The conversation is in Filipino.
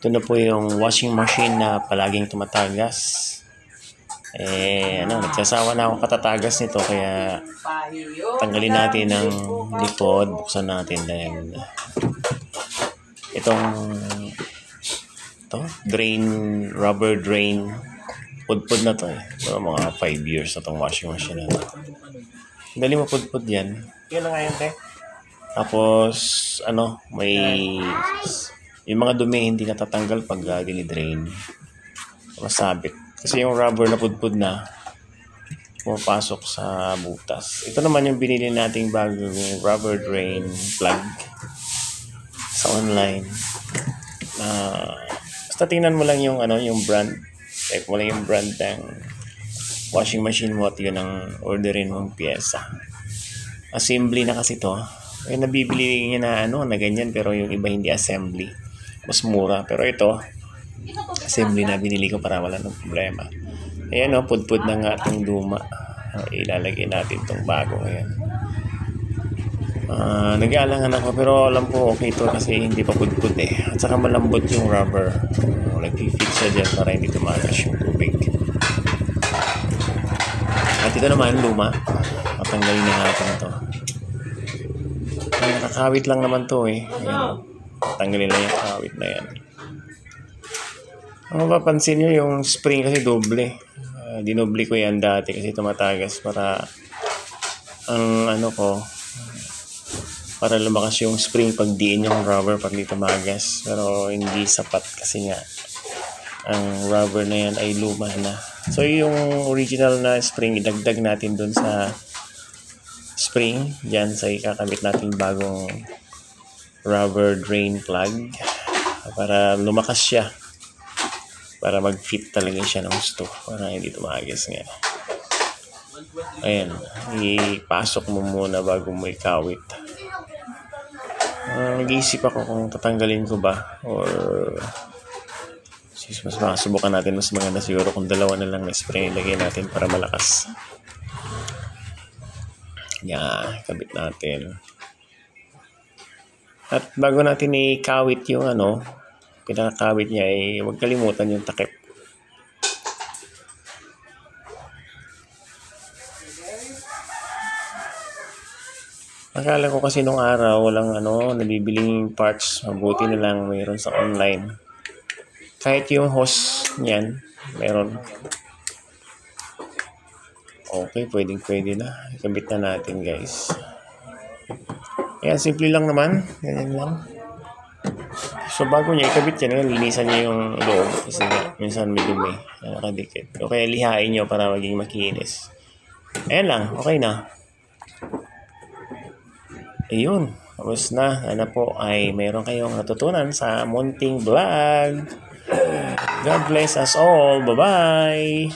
Ito na po yung washing machine na palaging tumatagas. Nagsasawa na ako katatagas nito kaya tanggalin natin ang likod, buksan natin dahil itong rubber drain, pudpud na to So, mga 5 years na tong washing machine na to. Dali mo pudpud yan. Yan na nga yun, te. Tapos, may yung mga dumi hindi natatanggal pag dinidrain. Masabit. Kasi yung rubber na pudpud na pumapasok sa butas. Ito naman yung binili nating bagong rubber drain plug sa online. Basta tingnan mo lang yung yung brand. Check mo lang yung brand ng washing machine mo at yun ang orderin mong pyesa. Assembly na kasi to. Nabibili niya na ganyan pero yung iba hindi assembly. Mas mura. Pero ito, assembly na binili ko para wala ng problema. Ayan pudpud na nga itong luma. Ilalagay natin itong bago ngayon. Nag-aalangan ako pero alam ko okay ito kasi hindi pa pudpud At saka malambot yung rubber. Nag-fit siya dyan para hindi tumagas yung tubig. At ito naman luma. Patanggalin na natin ito. Nakakawit lang naman to Ayan. Tanggalin lang yung kawit na yan. Ang mapapansin nyo yung spring kasi doble. Dinoble ko yan dati kasi tumatagas para para lumakas yung spring pag diin yung rubber pag di tumagas. Pero hindi sapat kasi nga ang rubber na yan ay luma na. So yung original na spring idagdag natin dun sa spring. Diyan sa ikakabit natin bagong rubber drain plug para lumakas siya. Para mag-fit talaga siya ng gusto. Para hindi tumagas nga. Ayan. Ipasok mo muna bago mo ikawit. Nag-iisip ako kung tatanggalin ko ba. Or mas makasubukan natin. Mas maganda siguro kung dalawa na lang na spray ilagay natin para malakas. Yan. Kabit natin. At bago natin ikawit yung pinakakawit niya huwag kalimutan yung takip. Akala ko kasi nung araw walang nabibiling parts. Mabuti na lang mayroon sa online. Kahit yung hose niyan, mayroon. Okay, pwede na. Ikabit na natin guys. Ayan, simple lang naman. Ganyan lang. So bago niya ikabit yan, linisan niya yung loob kasi minsan may dumi na nakadikit. O kaya lihain niyo para maging makinis. Ayan lang, okay na. Ayun, tapos na. Po ay mayroon kayong natutunan sa munting vlog. God bless us all. Bye-bye!